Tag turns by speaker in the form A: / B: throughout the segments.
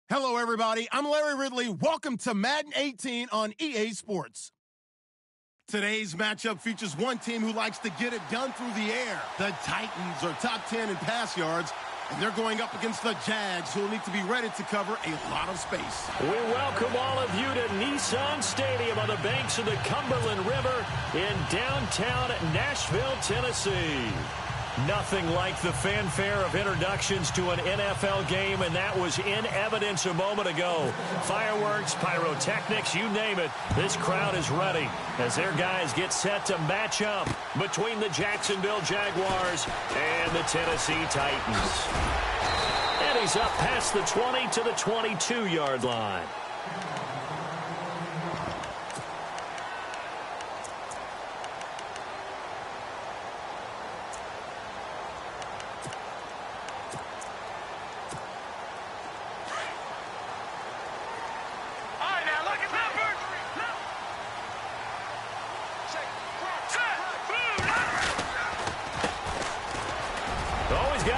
A: Hello, everybody. I'm Larry Ridley. Welcome to Madden 18 on EA Sports. Today's matchup features one team who likes to get it done through the air. The Titans are top 10 in pass yards, and they're going up against the Jags, who will need to be ready to cover a lot of space.
B: We welcome all of you to Nissan Stadium on the banks of the Cumberland River in downtown Nashville, Tennessee. Nothing like the fanfare of introductions to an NFL game, and that was in evidence a moment ago. Fireworks, pyrotechnics, you name it. This crowd is ready as their guys get set to match up between the Jacksonville Jaguars and the Tennessee Titans. And he's up past the 20 to the 22-yard line.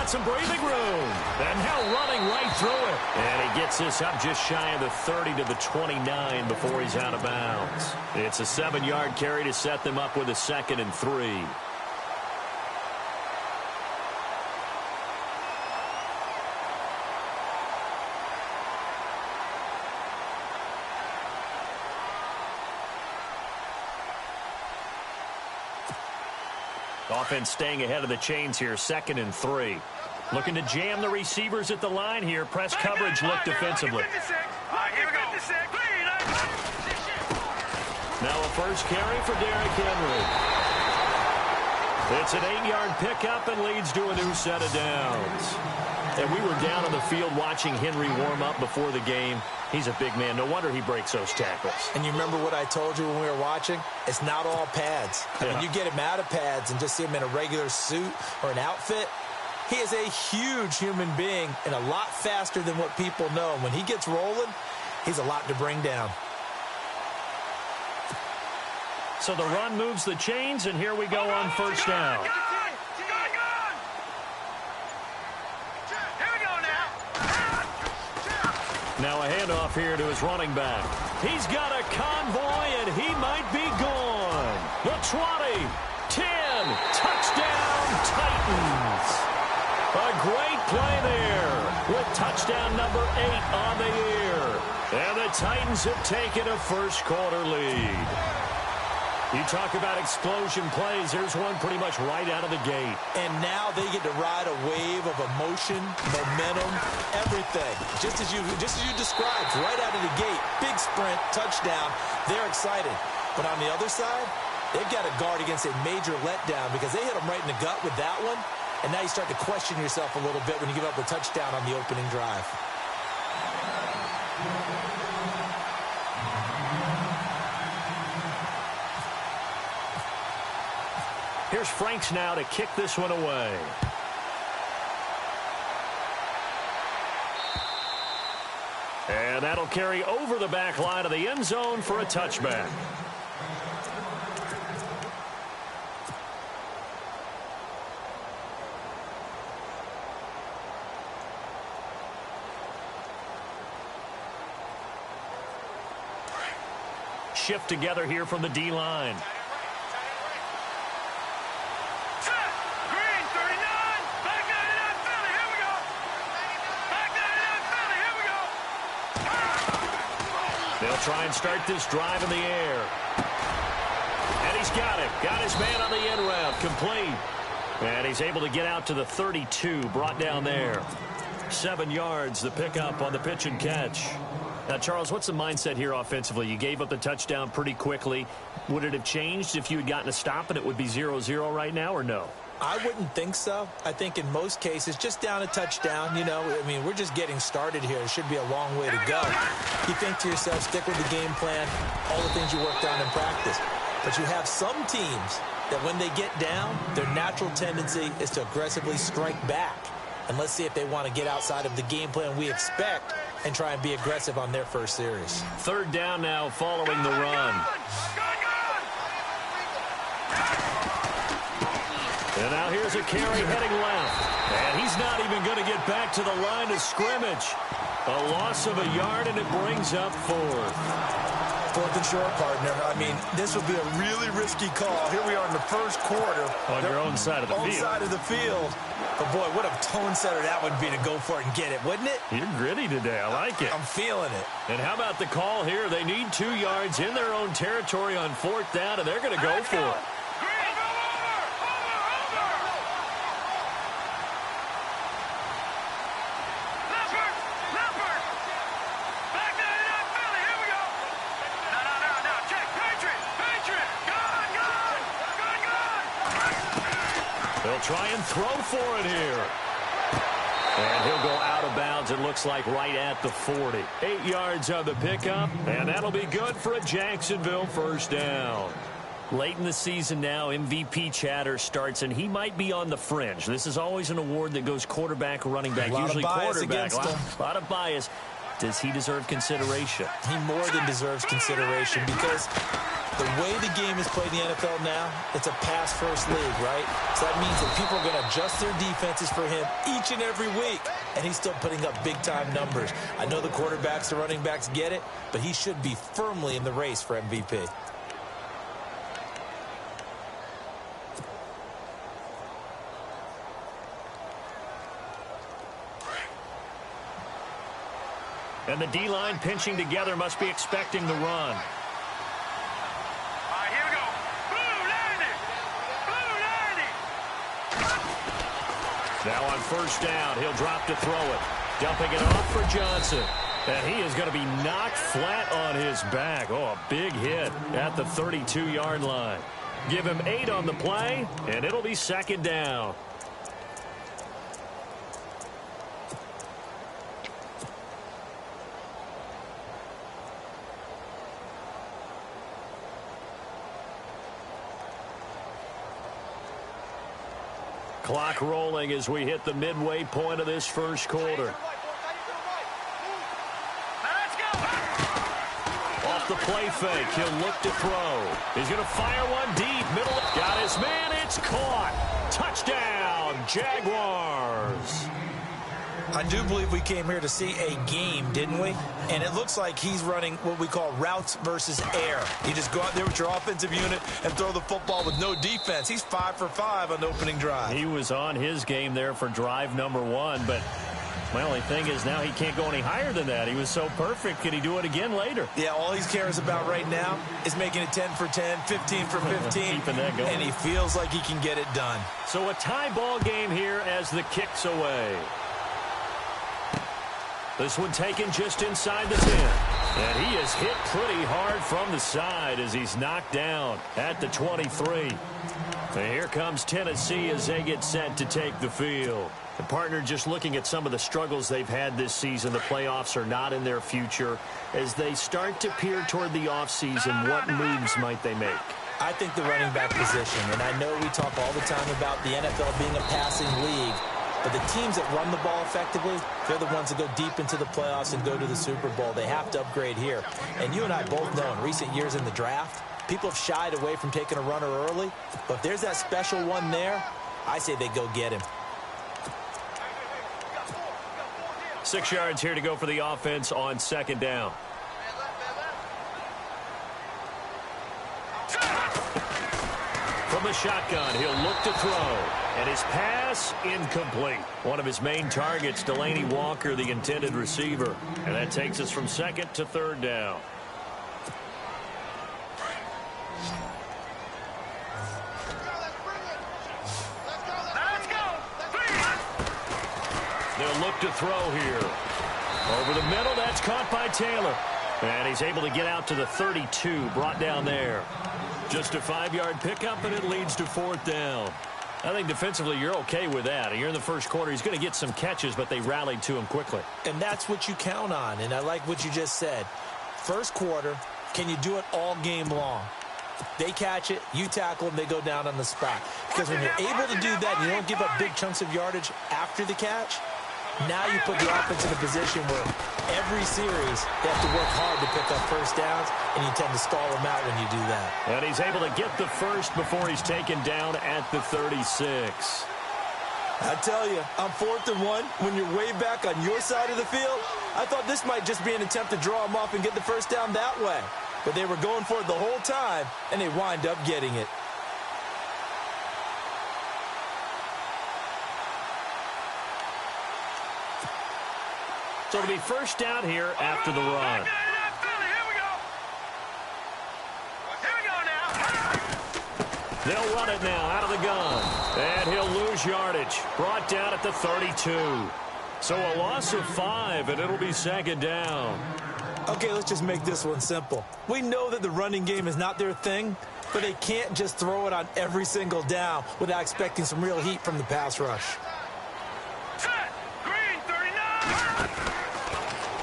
B: Some breathing room, and now running right through it. And he gets this up just shy of the 30 to the 29 before he's out of bounds. It's a 7-yard carry to set them up with a 2nd and 3. Offense staying ahead of the chains here, 2nd and 3. Looking to jam the receivers at the line here. Press coverage look defensively. Now a first carry for Derrick Henry. It's an 8-yard pickup and leads to a new set of downs. And we were down on the field watching Henry warm up before the game. He's a big man. No wonder he breaks those tackles.
C: And you remember what I told you when we were watching? It's not all pads. I mean, you get him out of pads and just see him in a regular suit or an outfit. He is a huge human being and a lot faster than what people know. When he gets rolling, he's a lot to bring down.
B: So the run moves the chains, and here we go on first down. Now a handoff here to his running back. He's got a convoy, and he might be gone. The 20, 10, touchdown Titans. A great play there with touchdown number 8 on the year. And the Titans have taken a first-quarter lead. You talk about explosion plays. There's one pretty much right out of the gate.
C: And now they get to ride a wave of emotion, momentum, everything. Just as you described, right out of the gate. Big sprint, touchdown. They're excited. But on the other side, they've got to guard against a major letdown because they hit them right in the gut with that one. And now you start to question yourself a little bit when you give up a touchdown on the opening drive.
B: Here's Franks now to kick this one away. And that'll carry over the back line of the end zone for a touchback. Shift together here from the D-line. They'll try and start this drive in the air. And he's got it. Got his man on the end route. Complete. And he's able to get out to the 32. Brought down there. 7 yards, the pickup on the pitch and catch. Now, Charles, what's the mindset here offensively? You gave up the touchdown pretty quickly. Would it have changed if you had gotten a stop and it would be 0-0 right now, or no?
C: I wouldn't think so. I think in most cases, just down a touchdown, you know, I mean, we're just getting started here. It should be a long way to go. You think to yourself, stick with the game plan, all the things you worked on in practice. But you have some teams that when they get down, their natural tendency is to aggressively strike back. And let's see if they want to get outside of the game plan we expect and try and be aggressive on their first series.
B: 3rd down now following the run. And now here's a carry heading left. And he's not even going to get back to the line of scrimmage. A loss of a yard, and it brings up 4th.
C: 4th and short, partner. I mean, this would be a really risky call. Here we are in the first quarter.
B: On your own side of the field.
C: Own side of the field. But, boy, what a tone setter that would be to go for it and get it, wouldn't it?
B: You're gritty today. I like it.
C: I'm feeling it.
B: And how about the call here? They need 2 yards in their own territory on 4th down, and they're going to go for it. They'll try and throw for it here. And he'll go out of bounds, it looks like, right at the 40. 8 yards on the pickup, and that'll be good for a Jacksonville first down. Late in the season now, MVP chatter starts, and he might be on the fringe. This is always an award that goes quarterback, running back, usually quarterback. A lot of bias. Does he deserve consideration?
C: He more than deserves consideration because the way the game is played in the NFL now, it's a pass-first league, right? So that means that people are going to adjust their defenses for him each and every week, and he's still putting up big-time numbers. I know the quarterbacks, the running backs get it, but he should be firmly in the race for MVP.
B: And the D-line pinching together must be expecting the run. Now on first down, he'll drop to throw it. Dumping it off for Johnson. And he is going to be knocked flat on his back. Oh, a big hit at the 32-yard line. Give him 8 on the play, and it'll be second down. Clock rolling as we hit the midway point of this first quarter. Off the play fake, he'll look to throw. He's going to fire one deep. Middle. Got his man. It's caught. Touchdown, Jaguars.
C: I do believe we came here to see a game, didn't we? And it looks like he's running what we call routes versus air. You just go out there with your offensive unit and throw the football with no defense. He's 5 for 5 on the opening drive.
B: He was on his game there for drive number 1, but my only thing is now he can't go any higher than that. He was so perfect. Can he do it again later?
C: Yeah, all he cares about right now is making it 10 for 10, 15 for 15.
B: Keeping that going.
C: And he feels like he can get it done.
B: So a tie ball game here as the kick's away. This one taken just inside the 10. And he is hit pretty hard from the side as he's knocked down at the 23. And here comes Tennessee as they get set to take the field. The partner, just looking at some of the struggles they've had this season, the playoffs are not in their future. As they start to peer toward the offseason, what moves might they make?
C: I think the running back position, and I know we talk all the time about the NFL being a passing league, but the teams that run the ball effectively, they're the ones that go deep into the playoffs and go to the Super Bowl. They have to upgrade here. And you and I both know in recent years in the draft, people have shied away from taking a runner early. But if there's that special one there, I say they go get him.
B: 6 yards here to go for the offense on second down. From the shotgun, he'll look to throw. And his pass incomplete. One of his main targets, Delaney Walker, the intended receiver. And that takes us from second to third down. They'll look to throw here. Over the middle, that's caught by Taylor. And he's able to get out to the 32, brought down there. Just a 5-yard pickup, and it leads to fourth down. I think defensively you're okay with that. You're in the first quarter. He's going to get some catches, but they rallied to him quickly.
C: And that's what you count on, and I like what you just said. First quarter, can you do it all game long? They catch it, you tackle them, they go down on the spot. Because when you're able to do that, and you don't give up big chunks of yardage after the catch, now you put the offense in a position where every series they have to work hard to pick up first downs, and you tend to stall them out when you do that.
B: And he's able to get the first before he's taken down at the 36.
C: I tell you, on 4th and 1, when you're way back on your side of the field, I thought this might just be an attempt to draw them off and get the first down that way. But they were going for it the whole time, and they wind up getting it.
B: So it'll be first down here after the run. They'll run it now out of the gun. And he'll lose yardage. Brought down at the 32. So a loss of 5, and it'll be second down.
C: Okay, let's just make this one simple. We know that the running game is not their thing, but they can't just throw it on every single down without expecting some real heat from the pass rush.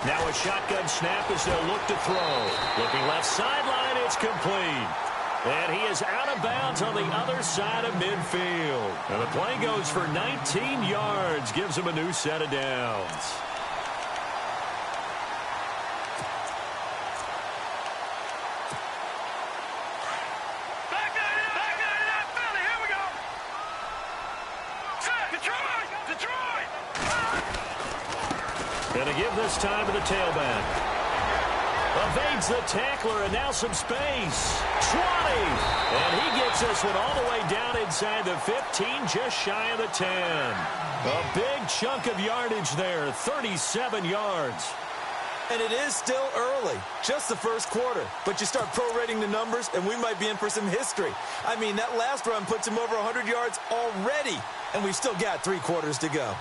B: Now a shotgun snap as they'll look to throw. Looking left sideline, it's complete. And he is out of bounds on the other side of midfield. And the play goes for 19 yards, gives him a new set of downs. Going to give this time to the tailback. Evades the tackler, and now some space. 20. And he gets this one all the way down inside the 15, just shy of the 10. A big chunk of yardage there, 37 yards.
C: And it is still early, just the first quarter. But you start prorating the numbers, and we might be in for some history. I mean, that last run puts him over 100 yards already, and we've still got 3 quarters to go.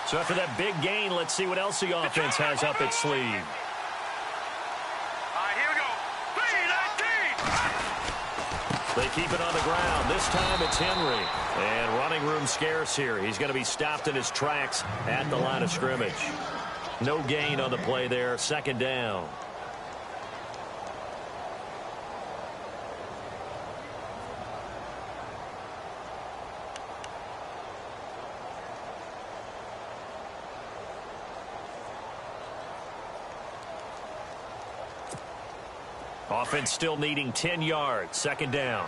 B: So after that big gain, let's see what else the offense has up its sleeve.
D: All right, here we go. 3-19.
B: They keep it on the ground. This time it's Henry. And running room scarce here. He's going to be stopped in his tracks at the line of scrimmage. No gain on the play there. Second down. Offense still needing 10 yards. Second down.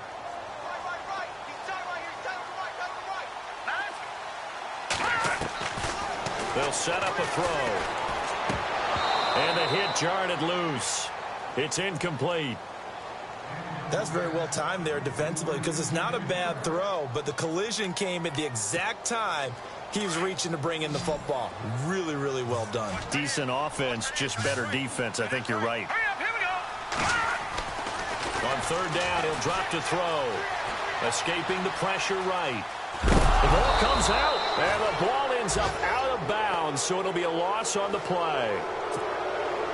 B: They'll set up a throw. And the hit jarred loose. It's incomplete.
C: That's very well timed there defensively because it's not a bad throw, but the collision came at the exact time he was reaching to bring in the football. Really, really well done.
B: Decent offense, just better defense. I think you're right. On third down, he'll drop to throw. Escaping the pressure right. The ball comes out, and the ball ends up out of bounds, so it'll be a loss on the play.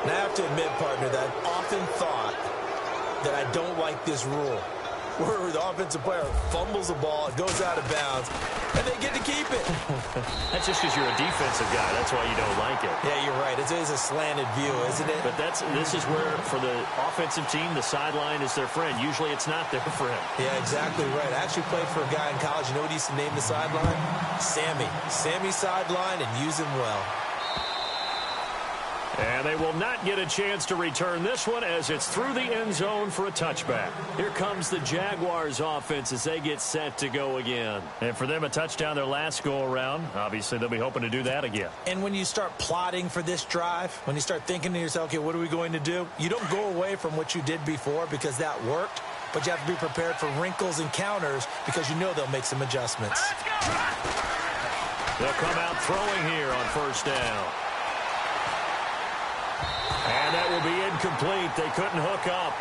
C: Now, I have to admit, partner, that I've often thought that I don't like this rule, where the offensive player fumbles the ball, it goes out of bounds, and they get to keep it.
B: That's just because you're a defensive guy. That's why you don't like it.
C: Yeah, you're right. It is a slanted view, isn't it?
B: But this is where, for the offensive team, the sideline is their friend. Usually it's not their friend.
C: Yeah, exactly right. I actually played for a guy in college. You know what he used to name the sideline? Sammy. Sammy sideline, and use him well.
B: And they will not get a chance to return this one as it's through the end zone for a touchback. Here comes the Jaguars offense as they get set to go again. And for them, a touchdown their last go-around. Obviously, they'll be hoping to do that again.
C: And when you start plotting for this drive, when you start thinking to yourself, okay, what are we going to do? You don't go away from what you did before because that worked, but you have to be prepared for wrinkles and counters because you know they'll make some adjustments.
B: They'll come out throwing here on first down. And that will be incomplete. They couldn't hook up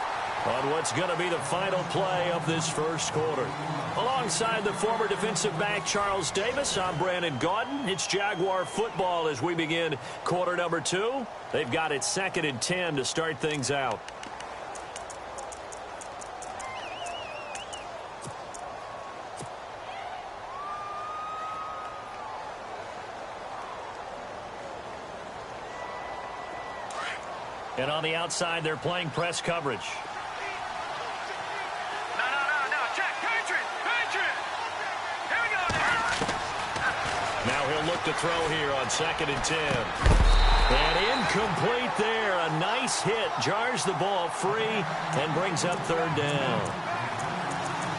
B: on what's going to be the final play of this first quarter. Alongside the former defensive back Charles Davis, I'm Brandon Gaudin. It's Jaguar football as we begin quarter number 2. They've got it 2nd and 10 to start things out. And on the outside, they're playing press coverage.
D: No. Check. Patriot. Here we go.
B: Now he'll look to throw here on 2nd and 10. And incomplete there. A nice hit. Jars the ball free and brings up third down.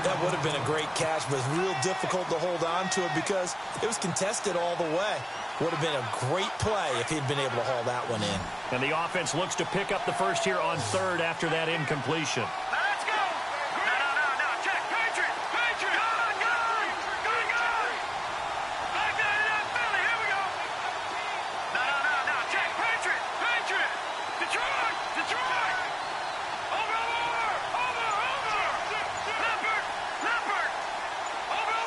C: That would have been a great catch, but it's real difficult to hold on to it because it was contested all the way. Would have been a great play if he'd been able to haul that one in.
B: And the offense looks to pick up the first here on third after that incompletion.
D: Let's go. No. Check. Patriot. Gun. Back that it up, Philly. Here we go. No. Check. Patriot. Detroit. Over. Leopard. Over.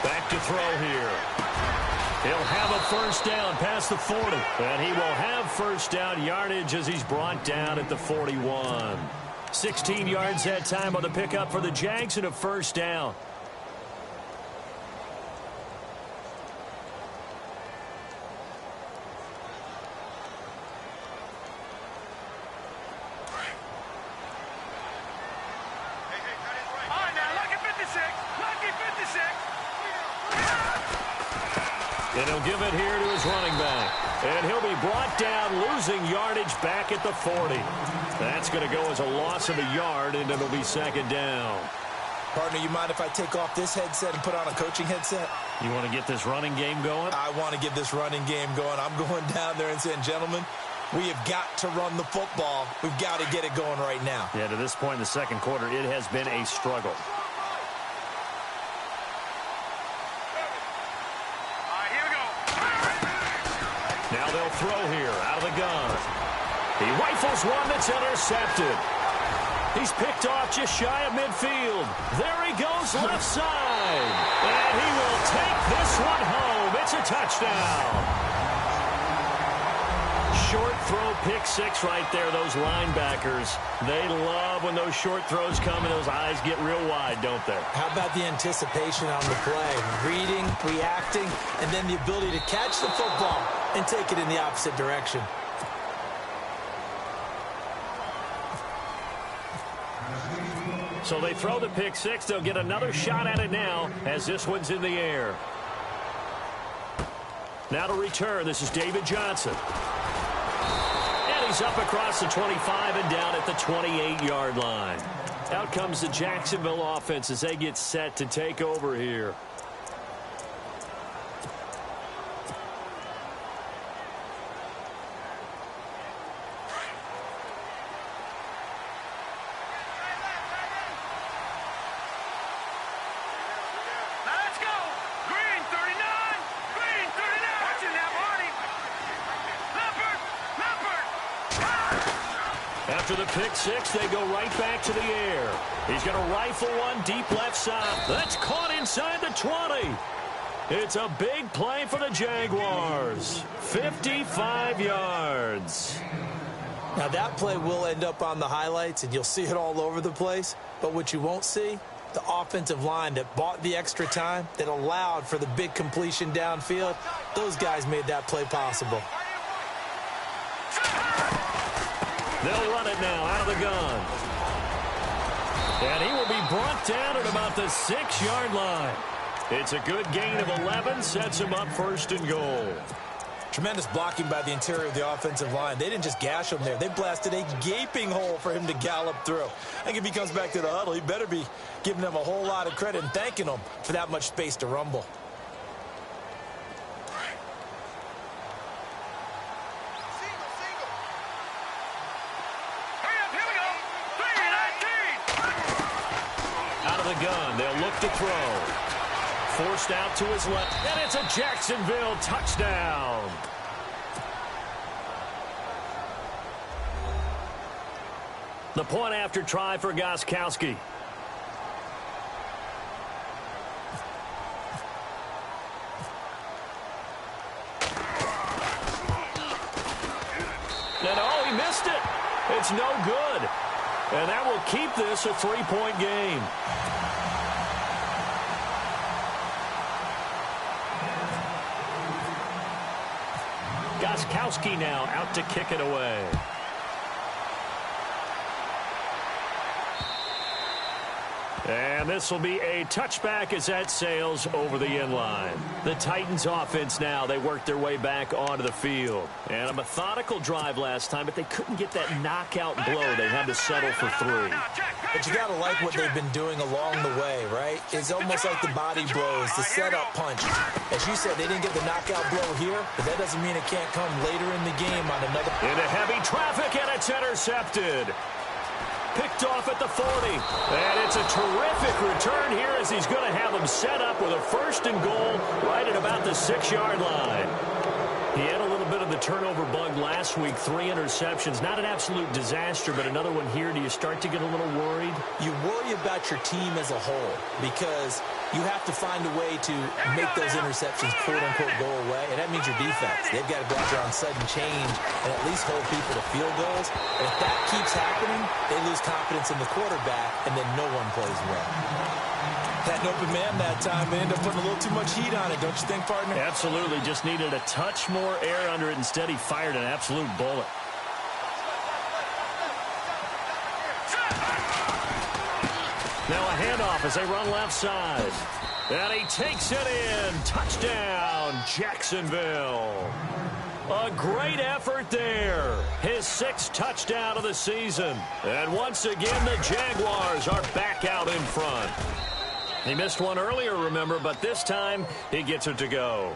B: Back to throw here. He'll have a first down past the 40. And he will have first down yardage as he's brought down at the 41. 16 yards that time on the pickup for the Jags and a first down.
D: All right, now, lucky 56.
B: And he'll give it here to his running back. And he'll be brought down, losing yardage back at the 40. That's going to go as a loss of a yard, and it'll be second down.
C: Partner, you mind if I take off this headset and put on a coaching headset?
B: You want to get this running game going?
C: I want to get this running game going. I'm going down there and saying, gentlemen, we have got to run the football. We've got to get it going right now.
B: Yeah, to this point in the second quarter, it has been a struggle. Now they'll throw here out of the gun. He rifles one that's intercepted. He's picked off just shy of midfield. There he goes left side. And he will take this one home. It's a touchdown. Short throw, pick six right there, those linebackers. They love when those short throws come and those eyes get real wide, don't they?
C: How about the anticipation on the play? Reading, reacting, and then the ability to catch the football and take it in the opposite direction.
B: So they throw the pick six. They'll get another shot at it now as this one's in the air. Now to return, this is David Johnson. And he's up across the 25 and down at the 28-yard line. Out comes the Jacksonville offense as they get set to take over here. After the pick six, they go right back to the air. He's going to rifle one deep left side. That's caught inside the 20. It's a big play for the Jaguars. 55 yards.
C: Now that play will end up on the highlights, and you'll see it all over the place. But what you won't see, the offensive line that bought the extra time, that allowed for the big completion downfield, those guys made that play possible.
B: They'll run it now out of the gun. And he will be brought down at about the 6-yard line. It's a good gain of 11, sets him up first and goal.
C: Tremendous blocking by the interior of the offensive line. They didn't just gash him there. They blasted a gaping hole for him to gallop through. I think if he comes back to the huddle, he better be giving them a whole lot of credit and thanking them for that much space to rumble.
B: Gun. They'll look to throw. Forced out to his left, and it's a Jacksonville touchdown. The point after try for Gostkowski. And oh, he missed it. It's no good. And that will keep this a 3-point game. Gostkowski now out to kick it away. And this will be a touchback as that sails over the end line. The Titans offense now, they work their way back onto the field. And a methodical drive last time, but they couldn't get that knockout blow. They had to settle for 3.
C: But you got to like what they've been doing along the way, right? It's almost like the body blows, the setup punch. As you said, they didn't get the knockout blow here, but that doesn't mean it can't come later in the game on another.
B: Into heavy traffic, and it's intercepted. Picked off at the 40. And it's a terrific return here as he's going to have them set up with a 1st and goal right at about the 6-yard line. He had a little bit of the turnover bug last week, 3 interceptions. Not an absolute disaster, but another one here. Do you start to get a little worried?
C: You worry about your team as a whole because you have to find a way to make those interceptions, quote-unquote, go away, and that means your defense. They've got to go out there on sudden change and at least hold people to field goals. And if that keeps happening, they lose confidence in the quarterback, and then no one plays well. Had an open man that time. They ended up putting a little too much heat on it, don't you think, partner?
B: Absolutely. Just needed a touch more air under it. Instead, he fired an absolute bullet. Now a handoff as they run left side. And he takes it in. Touchdown, Jacksonville. A great effort there. His 6th touchdown of the season. And once again, the Jaguars are back out in front. He missed one earlier, remember, but this time he gets it to go.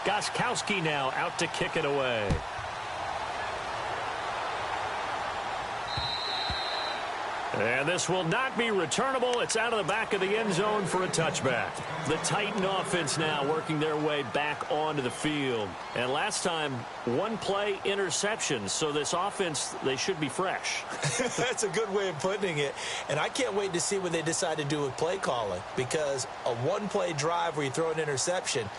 B: Gostkowski now out to kick it away. And this will not be returnable. It's out of the back of the end zone for a touchback. The Titan offense now working their way back onto the field. And last time, 1-play interception. So this offense, they should be fresh.
C: That's a good way of putting it. And I can't wait to see what they decide to do with play calling. Because a 1-play drive where you throw an interception,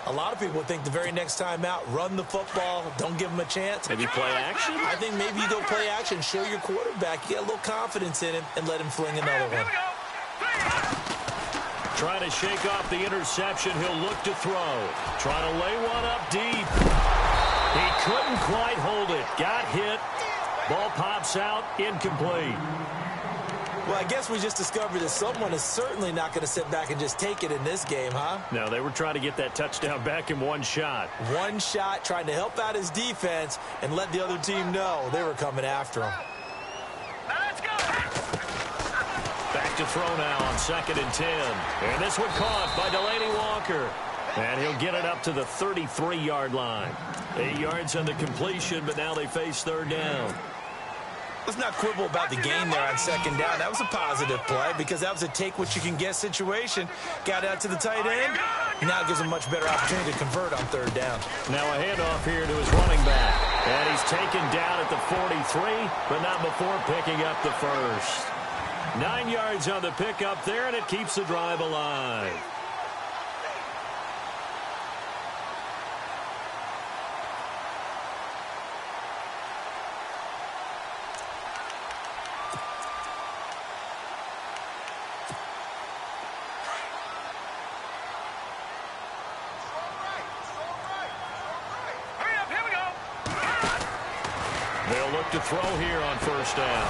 C: a lot of people think the very next time out, run the football, don't give them a chance.
B: Maybe play action?
C: I think maybe you go play action, show your quarterback, you get a little confidence in him, and let him fling another one.
B: Trying to shake off the interception. He'll look to throw. Trying to lay one up deep. He couldn't quite hold it. Got hit. Ball pops out. Incomplete.
C: Well, I guess we just discovered that someone is certainly not going to sit back and just take it in this game, huh?
B: No, they were trying to get that touchdown back in one shot.
C: One shot, trying to help out his defense and let the other team know they were coming after him.
D: Let's go.
B: Back to throw now on 2nd and 10. And this one caught by Delaney Walker. And he'll get it up to the 33-yard line. 8 yards on the completion, but now they face 3rd down.
C: Let's not quibble about the game there on 2nd down. That was a positive play because that was a take-what-you-can-get situation. Got out to the tight end. Now it gives him a much better opportunity to convert on 3rd down.
B: Now a handoff here to his running back. And he's taken down at the 43, but not before picking up the 1st. 9 yards on the pickup there, and it keeps the drive alive. They'll look to throw here on 1st down.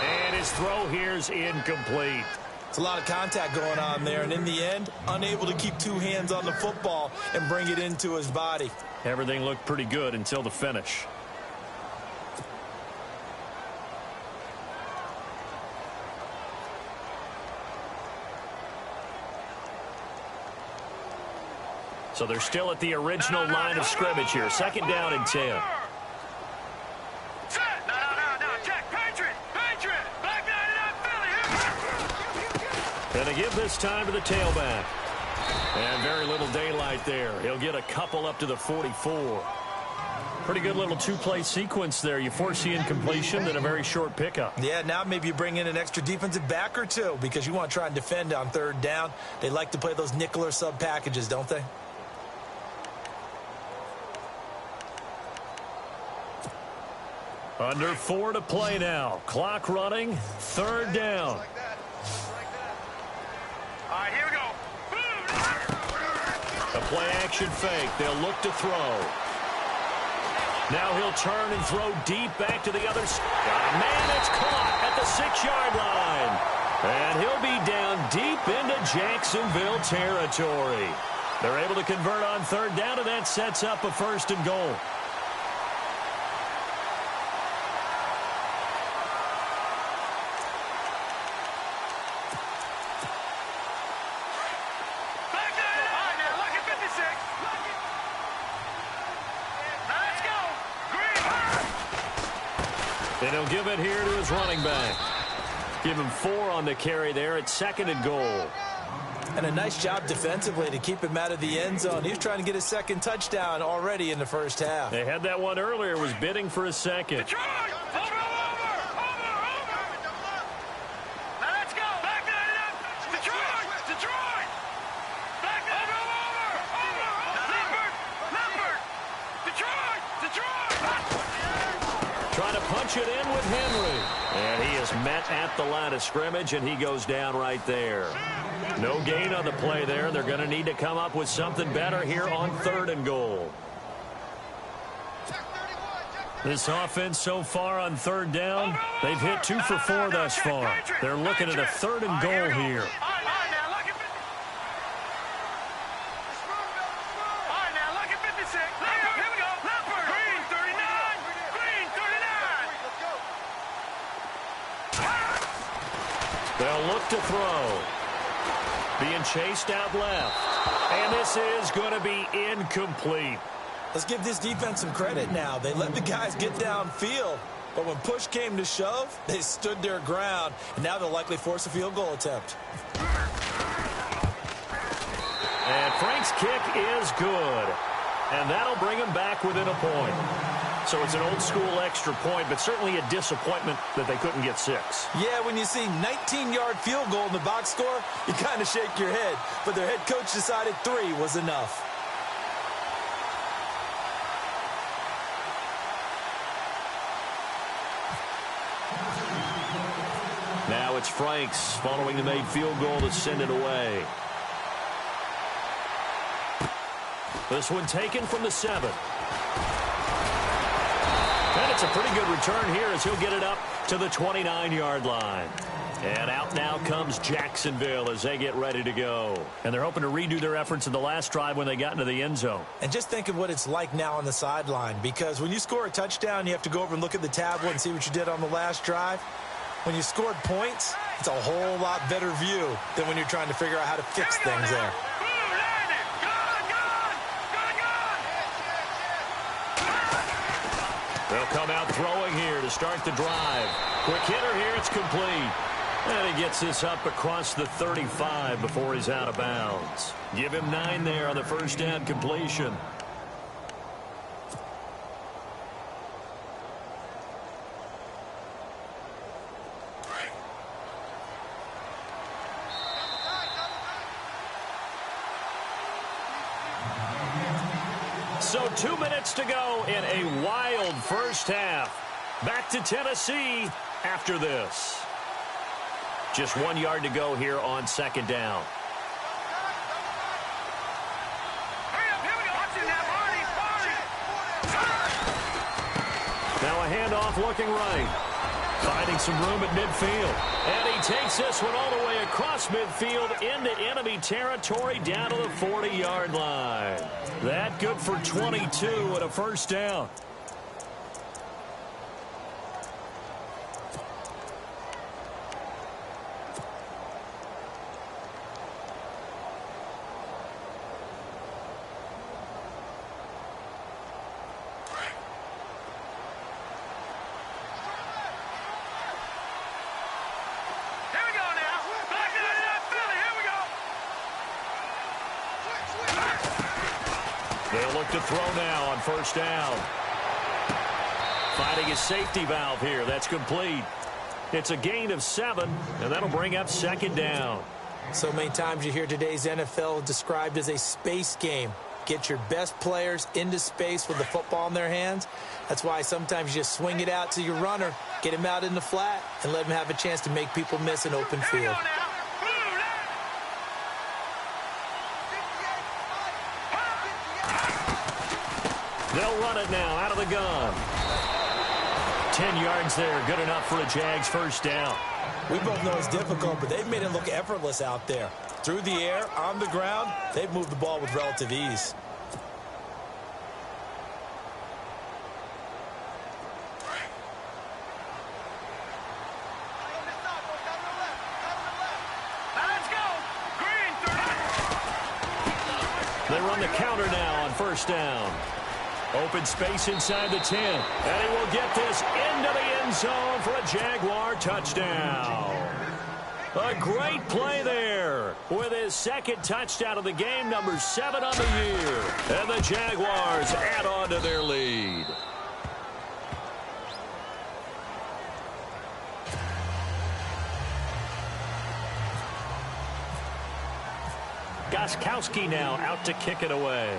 B: And his throw here's incomplete.
C: It's a lot of contact going on there, and in the end, unable to keep 2 hands on the football and bring it into his body.
B: Everything looked pretty good until the finish. So they're still at the original line of scrimmage here. 2nd down and 10. And they give this time to the tailback. And very little daylight there. He'll get a couple up to the 44. Pretty good little 2-play sequence there. You force the incompletion, then a very short pickup.
C: Yeah, now maybe you bring in an extra defensive back or 2 because you want to try and defend on 3rd down. They like to play those nickel or sub packages, don't they?
B: Under 4 to play now. Clock running. Third down.
D: All right, here we go.
B: A play-action fake. They'll look to throw. Now he'll turn and throw deep back to the other side. Man, it's caught at the 6-yard line. And he'll be down deep into Jacksonville territory. They're able to convert on third down, and that sets up a 1st and goal. And he'll give it here to his running back. Give him 4 on the carry there at 2nd and goal.
C: And a nice job defensively to keep him out of the end zone. He was trying to get his 2nd touchdown already in the first half.
B: They had that one earlier, was bidding for a second.
D: Detroit! Over! Now let's go! Back that up! Detroit! Back that over! Leopard! Detroit!
B: Trying to punch it in with Henry. And he is met at the line of scrimmage, and he goes down right there. No gain on the play there. They're going to need to come up with something better here on 3rd and goal. This offense so far on 3rd down, they've hit 2 for 4 thus far. They're looking at a 3rd and goal here. They'll look to throw. Being chased out left. And this is going to be incomplete.
C: Let's give this defense some credit now. They let the guys get downfield. But when push came to shove, they stood their ground. And now they'll likely force a field goal attempt.
B: And Frank's kick is good. And that'll bring him back within a point. So it's an old-school extra point, but certainly a disappointment that they couldn't get 6.
C: Yeah, when you see 19-yard field goal in the box score, you kind of shake your head. But their head coach decided 3 was enough.
B: Now it's Franks following the made field goal to send it away. This one taken from the 7. And it's a pretty good return here as he'll get it up to the 29-yard line. And out now comes Jacksonville as they get ready to go. And they're hoping to redo their efforts in the last drive when they got into the end zone.
C: And just think of what it's like now on the sideline, because when you score a touchdown, you have to go over and look at the tablet and see what you did on the last drive. When you scored points, it's a whole lot better view than when you're trying to figure out how to fix things there.
B: They'll come out throwing here to start the drive. Quick hitter here, it's complete. And he gets this up across the 35 before he's out of bounds. Give him 9 there on the first down completion. So 2 minutes to go in a wild first half. Back to Tennessee after this. Just 1 yard to go here on 2nd down. Now a handoff looking right. Finding some room at midfield. And he takes this one all the way across midfield into enemy territory down to the 40-yard line. That good for 22 and a first down. They'll look to throw now on first down. Finding his safety valve here. That's complete. It's a gain of 7, and that'll bring up 2nd down.
C: So many times you hear today's NFL described as a space game. get your best players into space with the football in their hands. That's why sometimes you just swing it out to your runner, get him out in the flat, and let him have a chance to make people miss an open field.
B: They'll run it now out of the gun. 10 yards there, good enough for a Jags first down.
C: We both know it's difficult, but they've made it look effortless out there. Through the air, on the ground, they've moved the ball with relative ease.
D: Let's go. Green, 30.
B: They run the counter now on first down. Open space inside the 10. And he will get this into the end zone for a Jaguar touchdown. A great play there with his second touchdown of the game, number 7 on the year. And the Jaguars add on to their lead. Gostkowski now out to kick it away.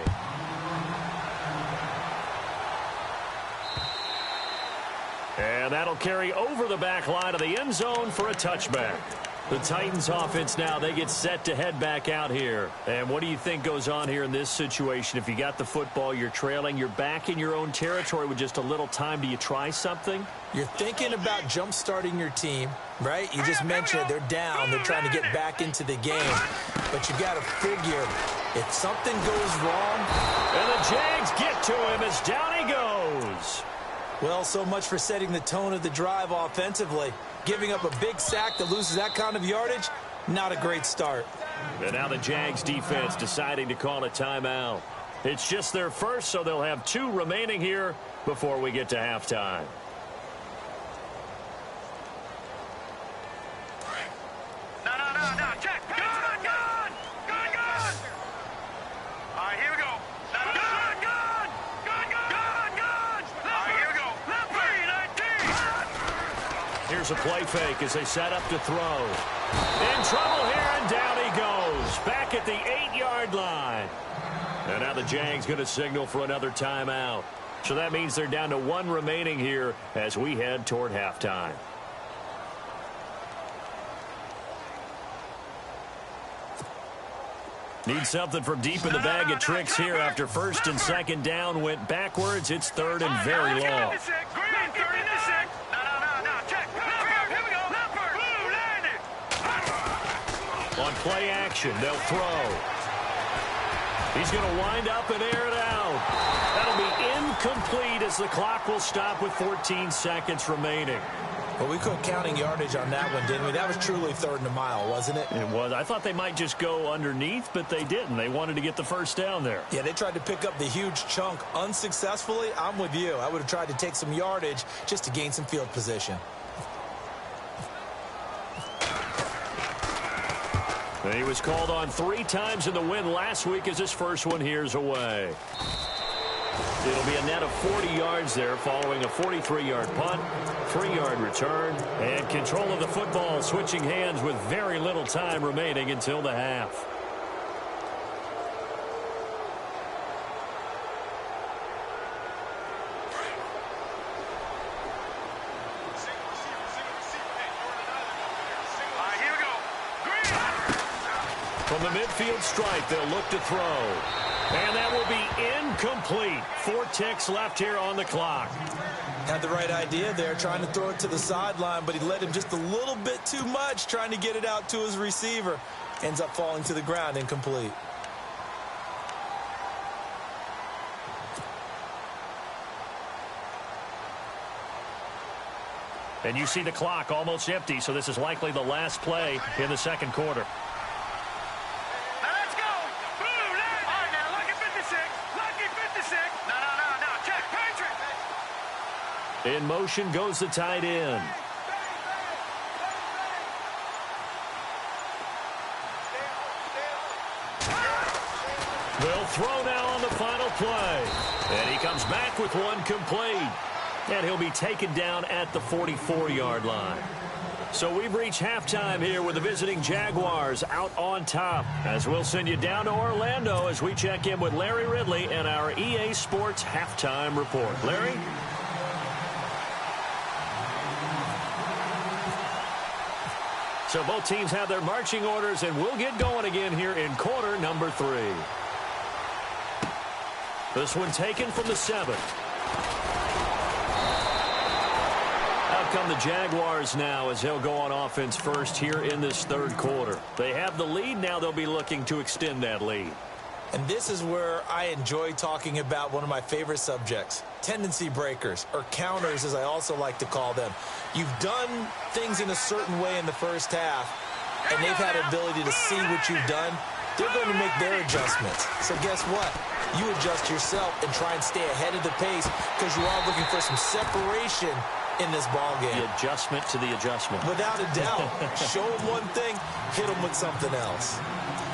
B: And that'll carry over the back line of the end zone for a touchback. The Titans offense now, they get set to head back out here. And what do you think goes on here in this situation? If you got the football, you're trailing, you're back in your own territory with just a little time. Do you try something?
C: You're thinking about jump-starting your team, right? You just mentioned it. They're down. They're trying to get back into the game. But you got to figure if something goes wrong.
B: And the Jags get to him as down he goes.
C: Well, so much for setting the tone of the drive offensively. Giving up a big sack that loses that kind of yardage, not a great start.
B: And now the Jags defense deciding to call a timeout. It's just their first, so they'll have 2 remaining here before we get to halftime.
D: No, check. Good. All right, here we go. Good. All right, here we go. Left 3, 19.
B: Here's a play fake as they set up to throw. In trouble here, and down he goes. Back at the 8-yard line. And now the Jags going to signal for another timeout. So that means they're down to 1 remaining here as we head toward halftime. Need something from deep in the bag of tricks here after first and second down went backwards. It's 3rd and very long.
D: Green, 36. No, check. Here we go. Blue, landing.
B: On play action, they'll throw. He's going to wind up and air it out. That'll be incomplete as the clock will stop with 14 seconds remaining.
C: Well, we quit counting yardage on that one, didn't we? That was truly 3rd and a mile, wasn't it?
B: It was. I thought they might just go underneath, but they didn't. They wanted to get the first down there.
C: Yeah, they tried to pick up the huge chunk unsuccessfully. I'm with you. I would have tried to take some yardage just to gain some field position.
B: And he was called on 3 times in the win last week as his first one here's away. It'll be a net of 40 yards there following a 43-yard punt, 3-yard return, and control of the football switching hands with very little time remaining until the half. From the midfield stripe, they'll look to throw. And that will be incomplete. 4 ticks left here on the clock.
C: Had the right idea there, trying to throw it to the sideline, but he let him just a little bit too much, trying to get it out to his receiver. Ends up falling to the ground, incomplete.
B: And you see the clock almost empty, so this is likely the last play in the second quarter. In motion goes the tight end. They'll throw now on the final play. And he comes back with one complete. And he'll be taken down at the 44-yard line. So we've reached halftime here with the visiting Jaguars out on top. As we'll send you down to Orlando as we check in with Larry Ridley and our EA Sports halftime report. Larry? So both teams have their marching orders, and we'll get going again here in quarter number 3. This one taken from the 7. Out come the Jaguars now as they'll go on offense first here in this third quarter. They have the lead. Now they'll be looking to extend that lead.
C: And this is where I enjoy talking about one of my favorite subjects, tendency breakers, or counters as I also like to call them. You've done things in a certain way in the first half, and they've had an ability to see what you've done. They're going to make their adjustments. So guess what? You adjust yourself and try and stay ahead of the pace because you are looking for some separation in this ball game.
B: The adjustment to the adjustment. Without
C: a doubt. Show him one thing, hit him with something else.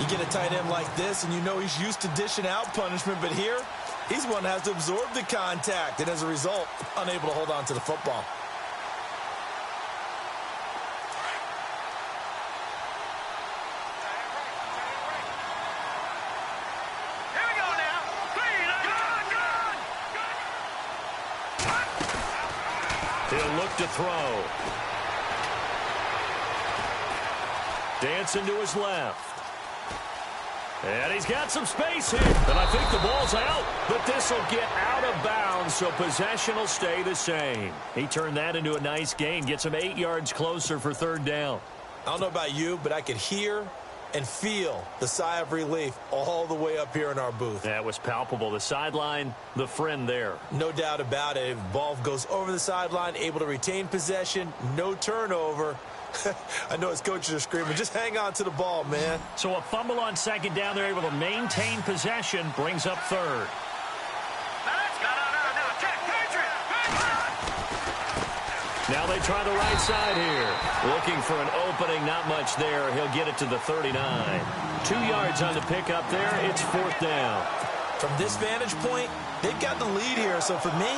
C: You get a tight end like this, and you know he's used to dishing out punishment, but here, he's one that has to absorb the contact, and as a result, unable to hold on to the football.
D: Here we go now.
B: He'll look to throw. Dancing to his left. And he's got some space here. And I think the ball's out. But this will get out of bounds, so possession will stay the same. He turned that into a nice gain. Gets him 8 yards closer for third down.
C: I don't know about you, but I could hear and feel the sigh of relief all the way up here in our booth.
B: That was palpable. The sideline, the friend there.
C: No doubt about it. If the ball goes over the sideline, able to retain possession, no turnover. I know his coaches are screaming, just hang on to the ball, man.
B: So a fumble on second down. They're able to maintain possession. Brings up third. Now they try the right side here. Looking for an opening. Not much there. He'll get it to the 39. 2 yards on the pickup there. It's fourth down.
C: From this vantage point, they've got the lead here. So for me,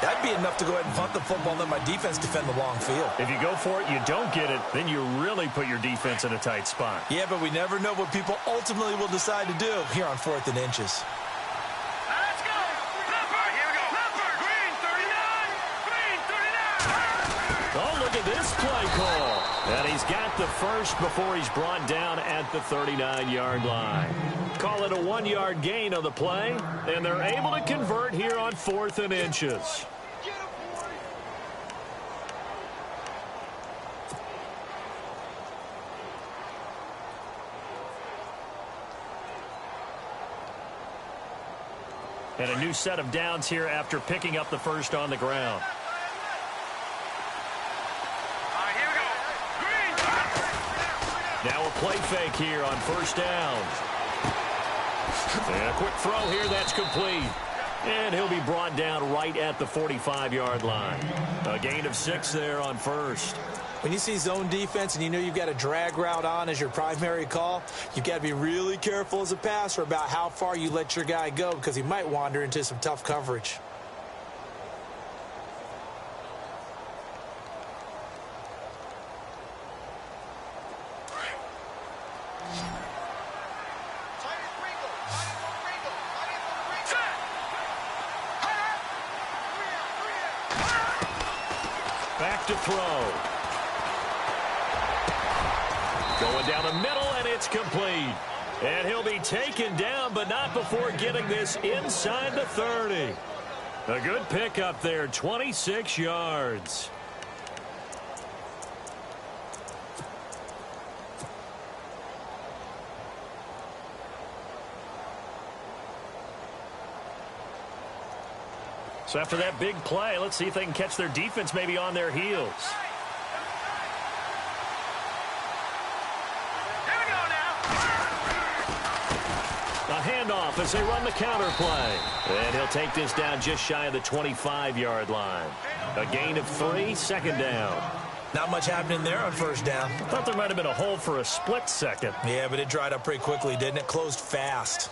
C: that'd be enough to go ahead and punt the football and let my defense defend the long field.
B: If you go for it, you don't get it, then you really put your defense in a tight spot.
C: Yeah, but we never know what people ultimately will decide to do here on 4th and inches.
D: Let's go. Leopard, here we go. Leopard, green 39. Green 39.
B: Oh, look at this play call. And he's got the first before he's brought down at the 39-yard line. Call it a 1-yard gain on the play, and they're able to convert here on 4th and inches. And a new set of downs here after picking up the first on the ground. Now a play fake here on first down. And a quick throw here, that's complete. And he'll be brought down right at the 45-yard line. A gain of 6 there on first.
C: When you see zone defense and you know you've got a drag route on as your primary call, you've got to be really careful as a passer about how far you let your guy go because he might wander into some tough coverage.
B: Back to throw. Going down the middle, and it's complete. And he'll be taken down, but not before getting this inside the 30. A good pickup there, 26 yards. So after that big play, let's see if they can catch their defense maybe on their heels.
D: Here we go now.
B: A handoff as they run the counter play. And he'll take this down just shy of the 25-yard line. A gain of 3, second down.
C: Not much happening there on first down.
B: Thought there might have been a hole for a split second.
C: Yeah, but it dried up pretty quickly, didn't it? Closed fast.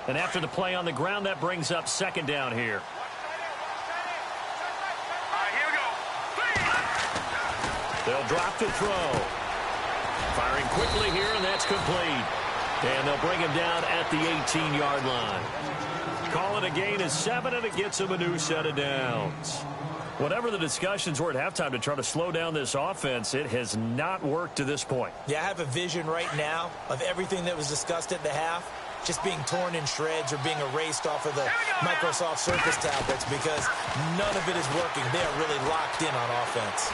B: And after the play on the ground, that brings up second down here.
D: Here we go.
B: They'll drop to throw. Firing quickly here, and that's complete. And they'll bring him down at the 18-yard line. Call it a gain of 7, and it gets him a new set of downs. Whatever the discussions were at halftime to try to slow down this offense, it has not worked to this point.
C: Yeah, I have a vision right now of everything that was discussed at the half just being torn in shreds or being erased off of the Microsoft Surface tablets because none of it is working. They are really locked in on offense.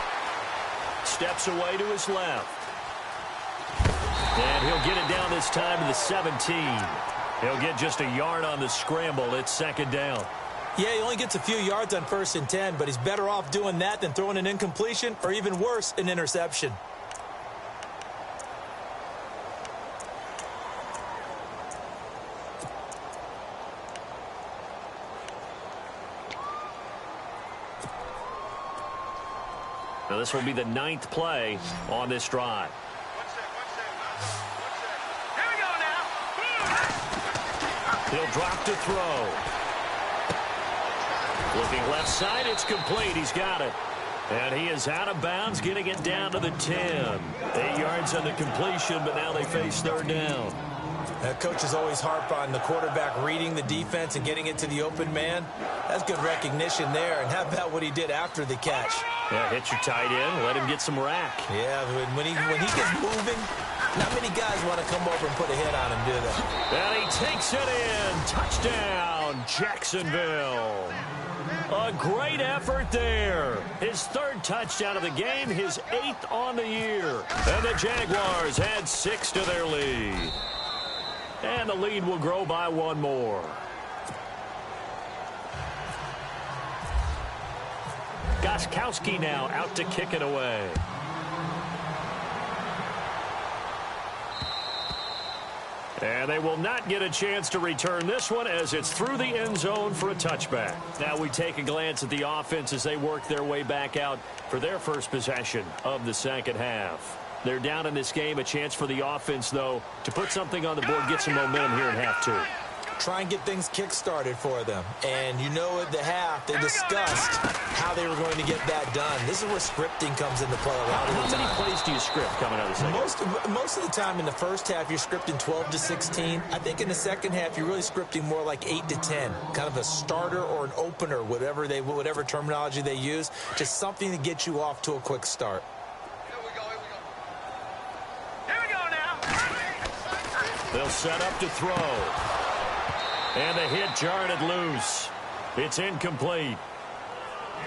B: Steps away to his left. And he'll get it down this time to the 17. He'll get just a yard on the scramble. It's second down.
C: Yeah, he only gets a few yards on 1st and 10, but he's better off doing that than throwing an incompletion or even worse, an interception.
B: Now this will be the 9th play on this drive.
D: Here we go now.
B: He'll drop to throw. Looking left side, it's complete. He's got it. And he is out of bounds, getting it down to the 10. 8 yards on the completion, but now they face third down.
C: Coaches always harp on the quarterback reading the defense and getting it to the open man. That's good recognition there. And how about what he did after the catch?
B: Yeah, hit your tight end, let him get some rack.
C: Yeah, when he gets moving, not many guys want to come over and put a hit on him, do they?
B: And he takes it in. Touchdown, Jacksonville. A great effort there. His 3rd touchdown of the game, his 8th on the year. And the Jaguars add 6 to their lead. And the lead will grow by 1 more. Gostkowski now out to kick it away. And they will not get a chance to return this one as it's through the end zone for a touchback. Now we take a glance at the offense as they work their way back out for their first possession of the second half. They're down in this game. A chance for the offense, though, to put something on the board, get some momentum here in half 2.
C: Try and get things kick-started for them. And you know at the half, they discussed how they were going to get that done. This is where scripting comes into play a lot of the time.
B: How many plays do you script coming out of the second?
C: Most of the time in the first half, you're scripting 12 to 16. I think in the second half, you're really scripting more like 8 to 10. Kind of a starter or an opener, whatever terminology they use. Just something to get you off to a quick start.
B: They'll set up to throw. And the hit jarred it loose. It's incomplete.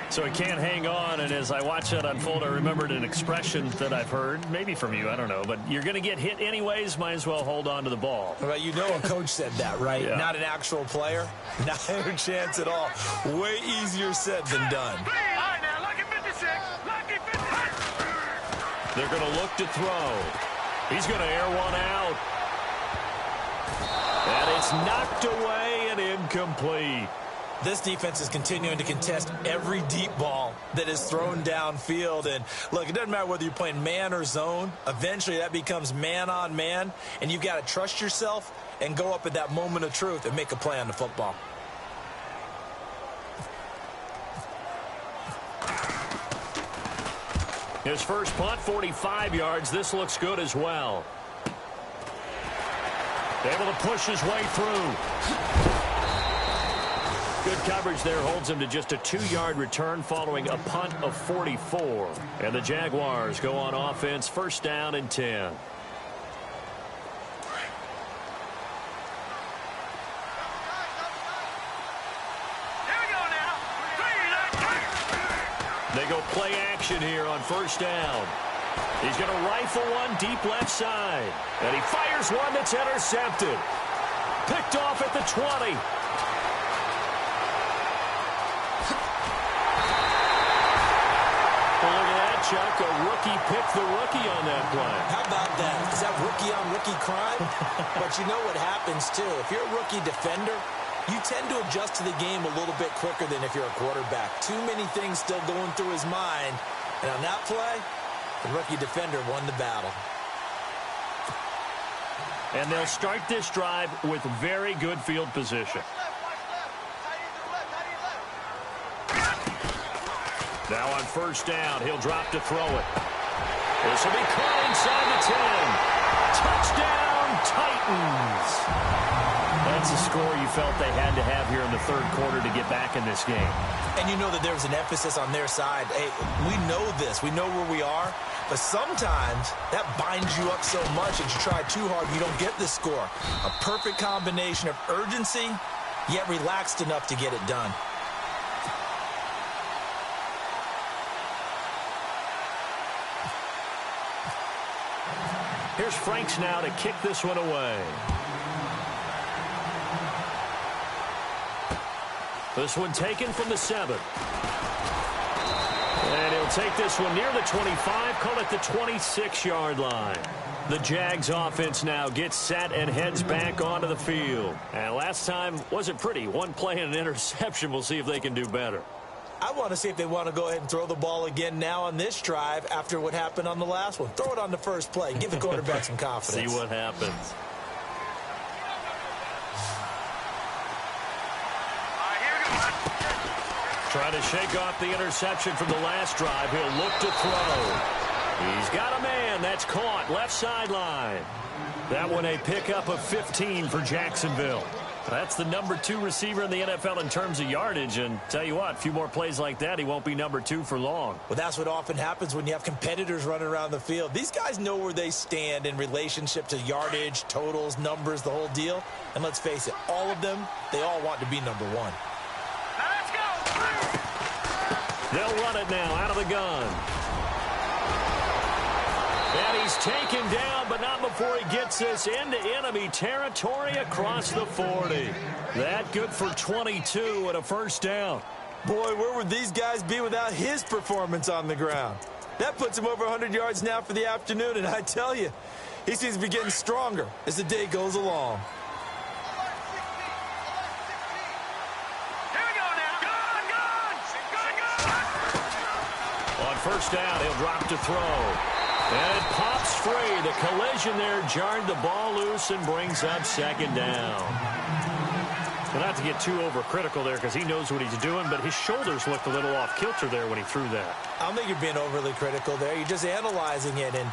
B: So he can't hang on, and as I watch that unfold, I remembered an expression that I've heard, maybe from you, I don't know, but you're going to get hit anyways, might as well hold on to the ball.
C: Well, you know a coach said that, right?
B: Yeah.
C: Not an actual player. Not a chance at all. Way easier said than done.
B: They're going to look to throw. He's going to air one out. And it's knocked away and incomplete.
C: This defense is continuing to contest every deep ball that is thrown downfield. And, look, it doesn't matter whether you're playing man or zone. Eventually that becomes man on man. And you've got to trust yourself and go up at that moment of truth and make a play on the football.
B: His first punt, 45 yards. This looks good as well. Able to push his way through. Good coverage there holds him to just a 2-yard return following a punt of 44. And the Jaguars go on offense, first down and 10. They go play action here on first down. He's going to rifle one deep left side. And he fires one that's intercepted. Picked off at the 20. Well, look at that, Chuck. A rookie picked the rookie on that play.
C: How about that? Is that rookie-on-rookie crime? But you know what happens, too. If you're a rookie defender, you tend to adjust to the game a little bit quicker than if you're a quarterback. Too many things still going through his mind. And on that play, the rookie defender won the battle.
B: And they'll start this drive with very good field position. Now on first down, he'll drop to throw it. This will be caught inside the 10. Touchdown, Titans. That's a score you felt they had to have here in the third quarter to get back in this game.
C: And you know that there was an emphasis on their side. Hey, we know this. We know where we are. But sometimes that binds you up so much that you try too hard, you don't get the score. A perfect combination of urgency, yet relaxed enough to get it done.
B: Here's Franks now to kick this one away. This one taken from the 7. And he'll take this one near the 25, call it the 26-yard line. The Jags offense now gets set and heads back onto the field. And last time wasn't pretty. One play and an interception. We'll see if they can do better.
C: I want to see if they want to go ahead and throw the ball again now on this drive after what happened on the last one. Throw it on the first play. Give the quarterback some confidence.
B: See what happens. Trying to shake off the interception from the last drive. He'll look to throw. He's got a man. That's caught. Left sideline. That one a pickup of 15 for Jacksonville. That's the number 2 receiver in the NFL in terms of yardage. And tell you what, a few more plays like that, he won't be number 2 for long.
C: Well, that's what often happens when you have competitors running around the field. These guys know where they stand in relationship to yardage, totals, numbers, the whole deal. And let's face it, all of them, they all want to be number 1.
B: They'll run it now out of the gun. And he's taken down, but not before he gets this into enemy territory across the 40. That good for 22 and a first down.
C: Boy, where would these guys be without his performance on the ground? That puts him over 100 yards now for the afternoon, and I tell you, he seems to be getting stronger as the day goes along.
B: First down, he'll drop to throw. And it pops free. The collision there jarred the ball loose and brings up second down. Well, not to get too overcritical there because he knows what he's doing, but his shoulders looked a little off kilter there when he threw that.
C: I don't think you're being overly critical there. You're just analyzing it, and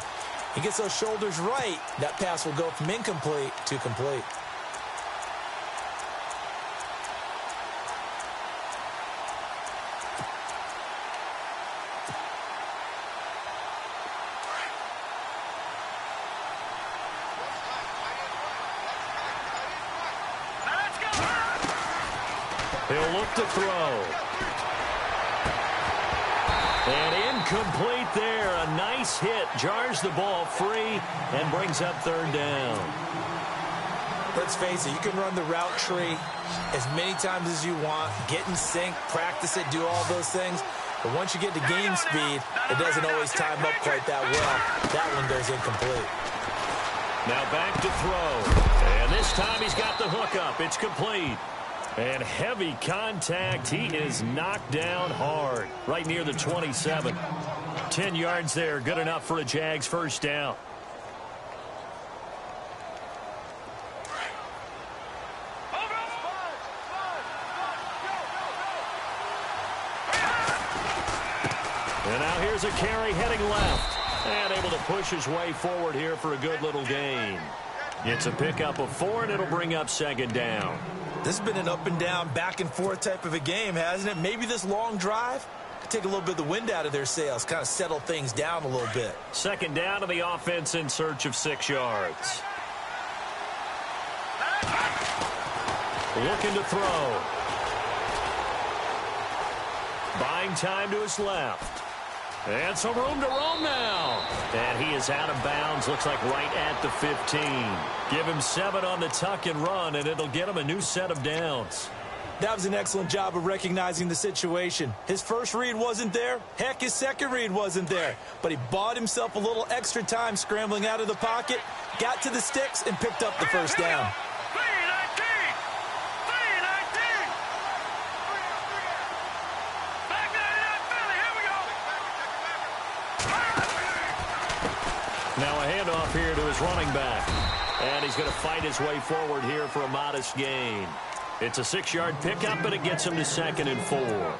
C: he gets those shoulders right. That pass will go from incomplete to complete.
B: He'll look to throw. And incomplete there. A nice hit. Jars the ball free and brings up third down.
C: Let's face it, you can run the route tree as many times as you want, get in sync, practice it, do all those things. But once you get to game speed, it doesn't always time up quite that well. That one goes incomplete.
B: Now back to throw. And this time he's got the hook up. It's complete. And heavy contact. He is knocked down hard right near the 27. 10 yards there. Good enough for a Jags first down. And now here's a carry heading left. And able to push his way forward here for a good little gain. It's a pickup of 4, and it'll bring up second down.
C: This has been an up and down, back and forth type of a game, hasn't it? Maybe this long drive could take a little bit of the wind out of their sails, kind of settle things down a little bit.
B: Second down to the offense in search of 6 yards. Looking to throw. Buying time to his left. And some room to roam now. And he is out of bounds. Looks like right at the 15. Give him 7 on the tuck and run, and it'll get him a new set of downs.
C: That was an excellent job of recognizing the situation. His first read wasn't there. Heck, his second read wasn't there. But he bought himself a little extra time scrambling out of the pocket, got to the sticks, and picked up the first down.
B: Now a handoff here to his running back. And he's going to fight his way forward here for a modest gain. It's a 6-yard pickup, but it gets him to 2nd and 4.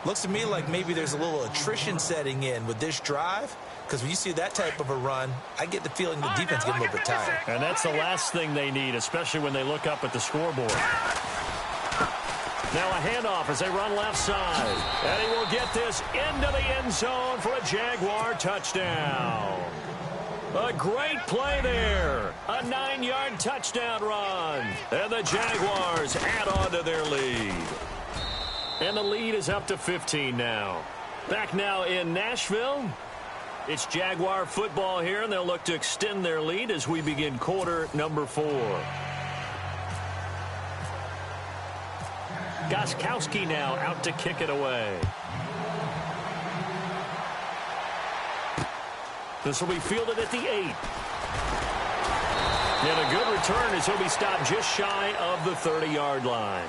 C: Looks to me like maybe there's a little attrition setting in with this drive, because when you see that type of a run, I get the feeling the defense getting a little bit tired.
B: And that's the last thing they need, especially when they look up at the scoreboard. Now a handoff as they run left side. And he will get this into the end zone for a Jaguar touchdown. A great play there. A 9-yard touchdown run. And the Jaguars add on to their lead. And the lead is up to 15 now. Back now in Nashville. It's Jaguar football here, and they'll look to extend their lead as we begin quarter number 4. Gostkowski now out to kick it away. This will be fielded at the 8. And a good return as he'll be stopped just shy of the 30-yard line.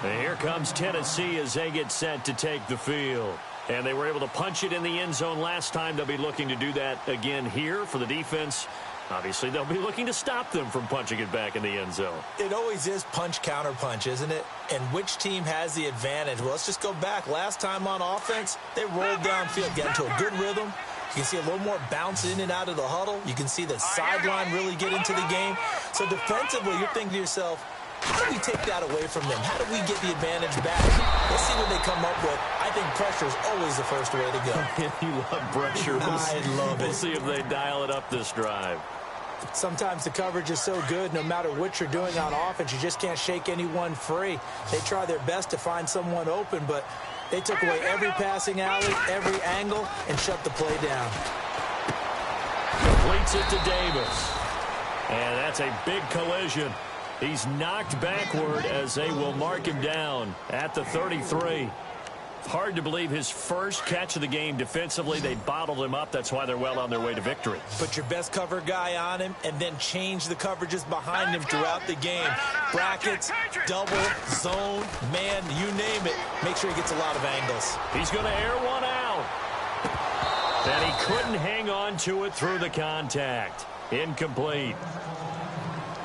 B: And here comes Tennessee as they get set to take the field. And they were able to punch it in the end zone last time. They'll be looking to do that again here for the defense. Obviously, they'll be looking to stop them from punching it back in the end zone.
C: It always is punch, counter punch, isn't it? And which team has the advantage? Well, let's just go back. Last time on offense, they rolled downfield, got into a good rhythm. You can see a little more bounce in and out of the huddle. You can see the sideline really get into the game. So defensively, you're thinking to yourself, how do we take that away from them? How do we get the advantage back? Let's see what they come up with. I think pressure is always the first way to go.
B: You love pressure.
C: I love it.
B: We'll see if they dial it up this drive.
C: Sometimes the coverage is so good, no matter what you're doing on offense, you just can't shake anyone free. They try their best to find someone open, but they took away every passing alley, every angle, and shut the play down.
B: Completes it to Davis. And that's a big collision. He's knocked backward as they will mark him down at the 33. Hard to believe his first catch of the game defensively. They bottled him up. That's why they're well on their way to victory.
C: Put your best cover guy on him and then change the coverages behind him throughout the game. Brackets, double, zone, man, you name it. Make sure he gets a lot of angles.
B: He's going to air one out. And he couldn't hang on to it through the contact. Incomplete.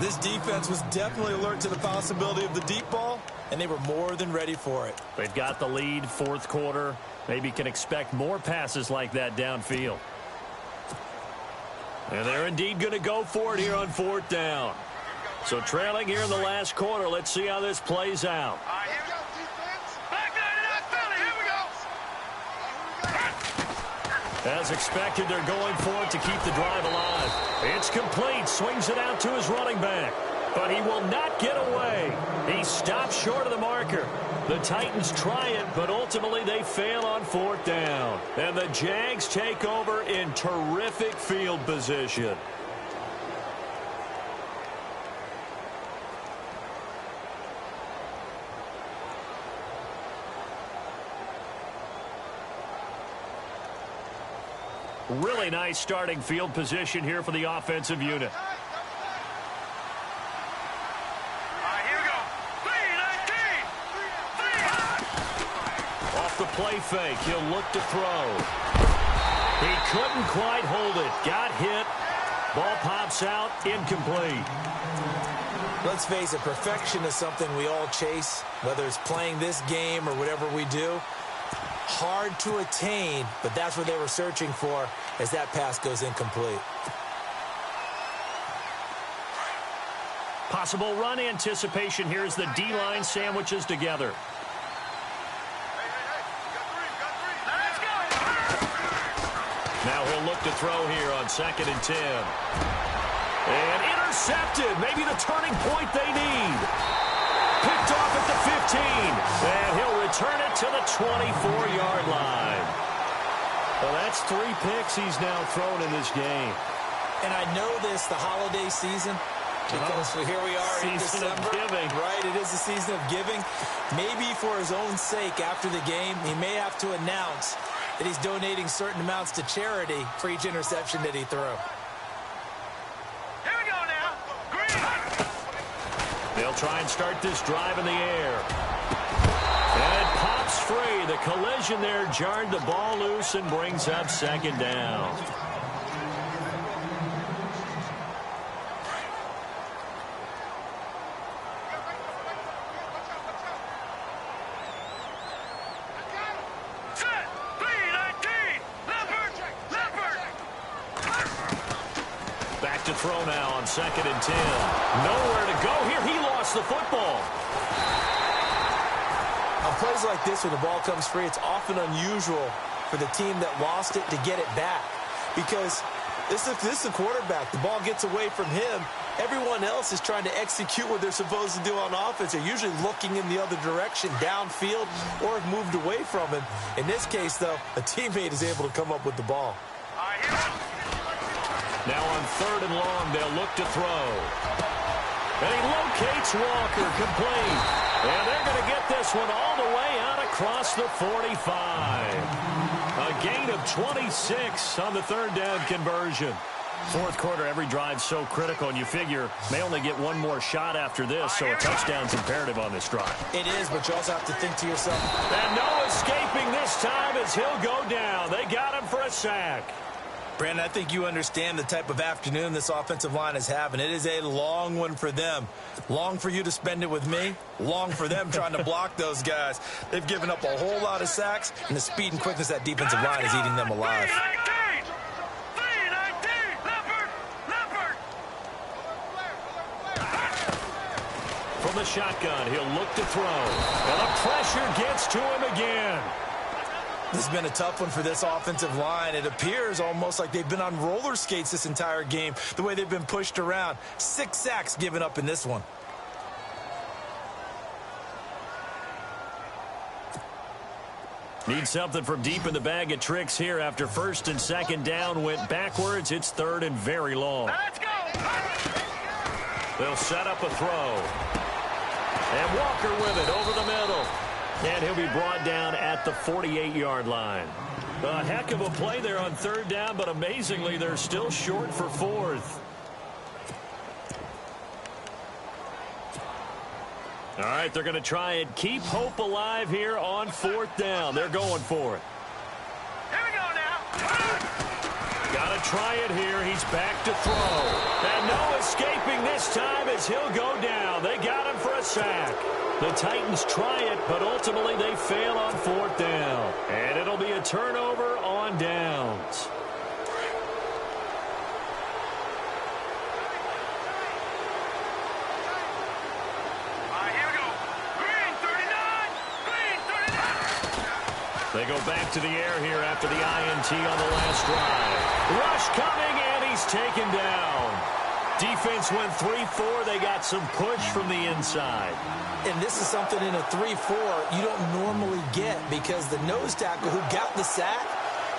C: This defense was definitely alert to the possibility of the deep ball, and they were more than ready for it.
B: They've got the lead, fourth quarter. Maybe can expect more passes like that downfield. And they're indeed going to go for it here on 4th down. So trailing here in the last quarter. Let's see how this plays out.
D: All right, here we go, defense. Back line it out, Philly. Here we go.
B: As expected, they're going for it to keep the drive alive. It's complete. Swings it out to his running back. But he will not get away. He stops short of the marker. The Titans try it, but ultimately they fail on 4th down. And the Jags take over in terrific field position. Really nice starting field position here for the offensive unit.
D: All right, here we go. 3-19.
B: Off the play fake, he'll look to throw. He couldn't quite hold it. Got hit. Ball pops out. Incomplete.
C: Let's face it, perfection is something we all chase, whether it's playing this game or whatever we do. Hard to attain, but that's what they were searching for as that pass goes incomplete.
B: Possible run anticipation here as the D-line sandwiches together.
D: Let's go.
B: Now he'll look to throw here on 2nd and 10. And intercepted. Maybe the turning point they need. Picked off at the 15. And he'll return it to the 24-yard line. Well, that's 3 picks he's now thrown in this game.
C: And I know this, the holiday season, because here we are in
B: Season of
C: December.
B: giving.
C: Right, it is the season of giving. Maybe for his own sake after the game, he may have to announce that he's donating certain amounts to charity for each interception that he threw.
D: Here we go now. Green.
B: They'll try and start this drive in the air. And it pops free. The collision there jarred the ball loose and brings up 2nd down. throw now on 2nd and 10. Nowhere to go here. He lost the football.
C: On plays like this, when the ball comes free, it's often unusual for the team that lost it to get it back. Because this is the quarterback. The ball gets away from him. Everyone else is trying to execute what they're supposed to do on offense. They're usually looking in the other direction, downfield, or have moved away from him. In this case, though, a teammate is able to come up with the ball.
B: Now on 3rd and long, they'll look to throw. And he locates Walker, complete. And they're going to get this one all the way out across the 45. A gain of 26 on the 3rd down conversion. 4th quarter, every drive's so critical, and you figure may only get one more shot after this, so a touchdown's imperative on this drive.
C: It is, but you also have to think to yourself.
B: And no escaping this time as he'll go down. They got him for a sack.
C: Brandon, I think you understand the type of afternoon this offensive line is having. It is a long one for them. Long for you to spend it with me. Long for them trying to block those guys. They've given up a whole lot of sacks, and the speed and quickness of that defensive line is eating them alive.
B: From the shotgun, he'll look to throw. And the pressure gets to him again.
C: This has been a tough one for this offensive line. It appears almost like they've been on roller skates this entire game, the way they've been pushed around. 6 sacks given up in this one.
B: Need something from deep in the bag of tricks here after 1st and 2nd down went backwards. It's 3rd and very long.
D: Let's go.
B: They'll set up a throw. And Walker with it over the middle. And he'll be brought down at the 48-yard line. A heck of a play there on 3rd down, but amazingly, they're still short for 4th. All right, they're going to try and keep hope alive here on 4th down. They're going for it.
D: Here we go now.
B: Got to try it here. He's back to throw. And no escaping this time as he'll go down. They got him for a sack. The Titans try it, but ultimately they fail on 4th down. And it'll be a turnover on downs.
D: Here we go. Green 39. Green 39.
B: They go back to the air here after the INT on the last drive. Rush coming, and he's taken down. Defense went 3-4. They got some push from the inside.
C: And this is something in a 3-4 you don't normally get, because the nose tackle who got the sack,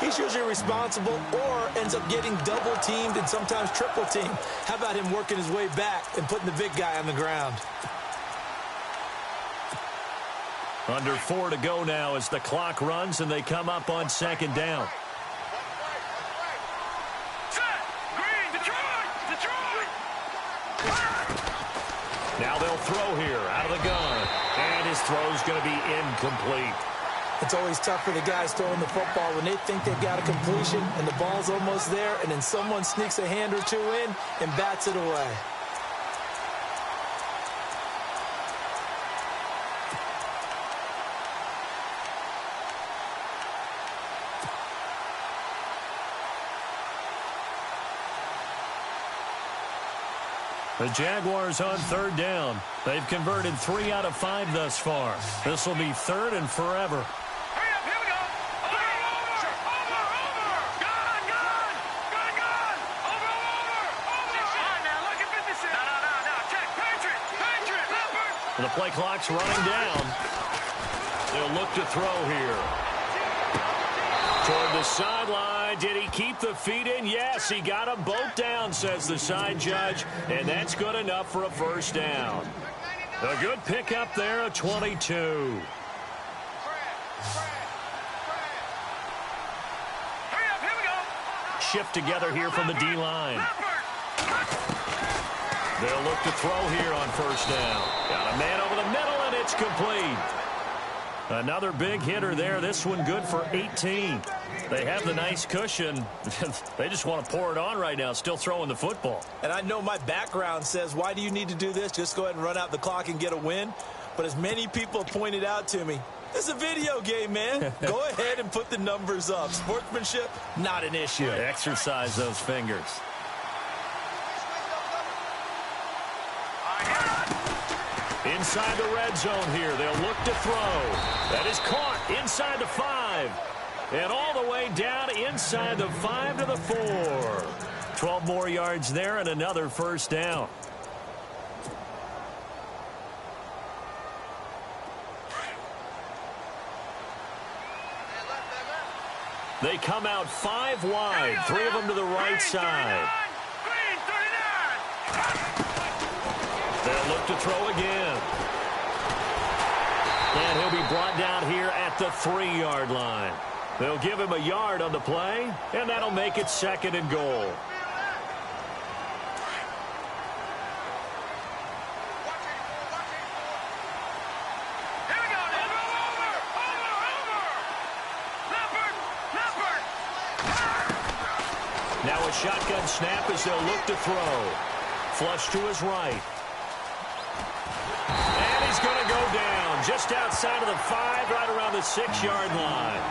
C: he's usually responsible or ends up getting double teamed and sometimes triple teamed. How about him working his way back and putting the big guy on the ground?
B: Under 4 to go now as the clock runs and they come up on 2nd down. Now they'll throw here out of the gun. And his throw's going to be incomplete.
C: It's always tough for the guys throwing the football when they think they've got a completion and the ball's almost there, and then someone sneaks a hand or two in and bats it away.
B: The Jaguars on 3rd down. They've converted 3 out of 5 thus far. This will be 3rd and forever.
D: Hurry up, here we go. Over. Gone. Over. All right, now look at 56. No. Check. Patriot. Leopard.
B: The play clock's running down. They'll look to throw here. Toward the sideline. Did he keep the feet in? Yes, he got them both down, says the side judge. And that's good enough for a 1st down. A good pickup there, a 22.
D: Hurry up, here we go.
B: Shift together here from the D-line. They'll look to throw here on 1st down. Got a man over the middle, and it's complete. Another big hitter there. This one good for 18. They have the nice cushion. They just want to pour it on right now, still throwing the football.
C: And I know my background says, why do you need to do this? Just go ahead and run out the clock and get a win. But as many people pointed out to me, it's a video game, man. Go ahead and put the numbers up. Sportsmanship, not an issue.
B: Exercise those fingers. inside the red zone here. They'll look to throw. That is caught inside the 5. And all the way down inside the 5 to the 4. 12 more yards there and another first down. They come out 5 wide, 3 of them to the right side. They'll look to throw again. And he'll be brought down here at the 3-yard line. They'll give him a yard on the play, and that'll make it 2nd and goal. Now a shotgun snap as they'll look to throw. Flush to his right. And he's going to go down just outside of the 5, right around the 6-yard line.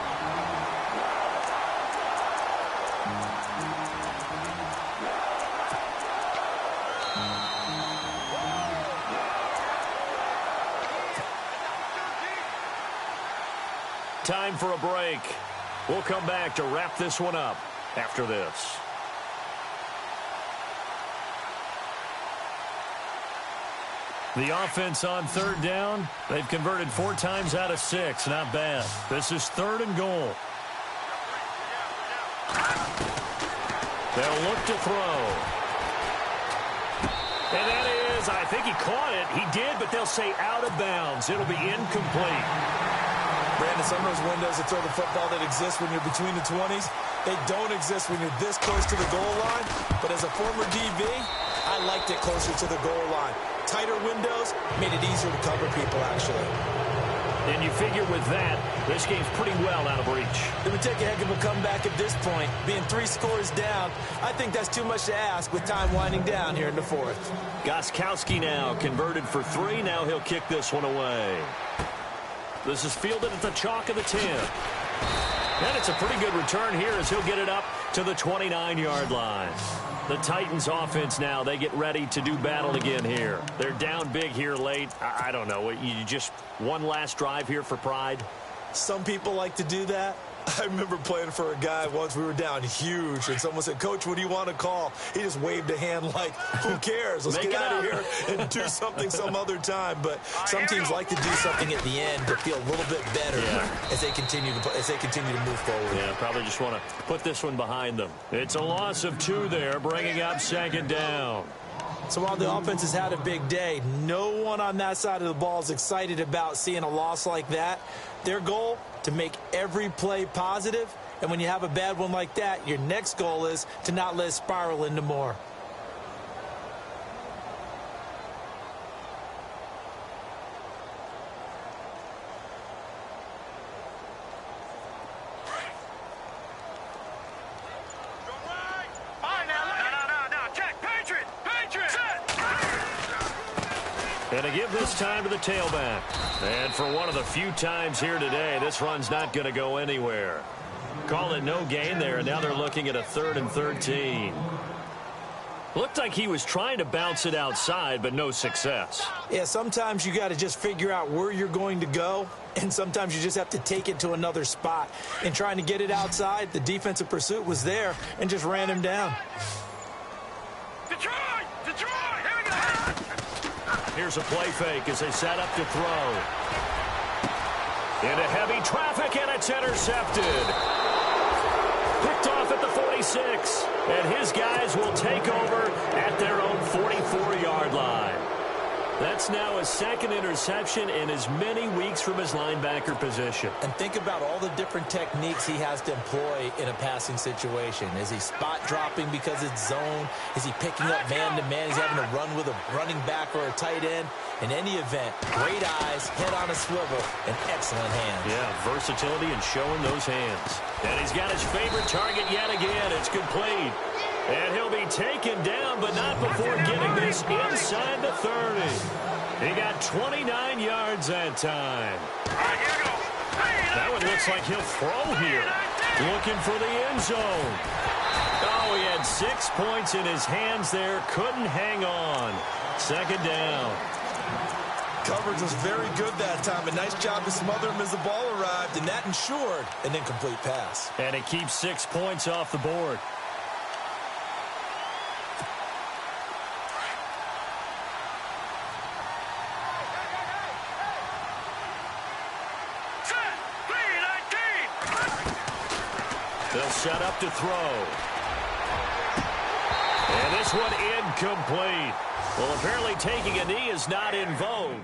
B: Time for a break. We'll come back to wrap this one up after this. The offense on 3rd down. They've converted 4 times out of 6. Not bad. This is 3rd and goal. They'll look to throw. And that is, I think he caught it. He did, but they'll say out of bounds. It'll be incomplete.
C: Brandon, some of those windows to throw the football that exist when you're between the 20s, they don't exist when you're this close to the goal line. But as a former DB, I liked it closer to the goal line. Tighter windows made it easier to cover people, actually.
B: And you figure with that, this game's pretty well out of reach.
C: It would take a heck of a comeback at this point. Being 3 scores down, I think that's too much to ask with time winding down here in the 4th.
B: Gostkowski now converted for 3. Now he'll kick this one away. This is fielded at the chalk of the 10. And it's a pretty good return here as he'll get it up to the 29-yard line. The Titans offense now, they get ready to do battle again here. They're down big here late. I don't know. You just one last drive here for pride?
C: Some people like to do that. I remember playing for a guy once. We were down huge, and someone said, "Coach, what do you want to call?" He just waved a hand like, who cares? Let's get out of here and do something some other time. But some teams like to do something at the end to feel a little bit better as they continue to move forward.
B: Yeah, probably just want to put this one behind them. It's a loss of 2 there, bringing up 2nd down.
C: So while the offense has had a big day, no one on that side of the ball is excited about seeing a loss like that. Their goal, to make every play positive. And when you have a bad one like that, your next goal is to not let it spiral into more.
B: And to give this time to the tailback. And for one of the few times here today, this run's not going to go anywhere. Call it no gain there, and now they're looking at a 3rd and 13. Looked like he was trying to bounce it outside, but no success.
C: Yeah, sometimes you got to just figure out where you're going to go, and sometimes you just have to take it to another spot. In trying to get it outside, the defensive pursuit was there and just ran him down.
D: Detroit! Here we go!
B: Here's a play fake as they set up to throw. Into heavy traffic, and it's intercepted. Picked off at the 46. And his guys will take over at their own 44-yard line. That's now his 2nd interception in as many weeks from his linebacker position.
C: And think about all the different techniques he has to employ in a passing situation. Is he spot dropping because it's zone? Is he picking up man-to-man? Is he having to run with a running back or a tight end? In any event, great eyes, head on a swivel, and excellent hands.
B: Yeah, versatility and showing those hands. And he's got his favorite target yet again. It's complete. And he'll be taken down, but not before getting this inside the 30. He got 29 yards that time. That one looks like he'll throw here. Looking for the end zone. Oh, he had 6 points in his hands there. Couldn't hang on. 2nd down.
C: Coverage was very good that time. A nice job to smother him as the ball arrived, and that ensured an incomplete pass.
B: And it keeps 6 points off the board. They'll set up to throw. And this one incomplete. Well, apparently taking a knee is not in vogue.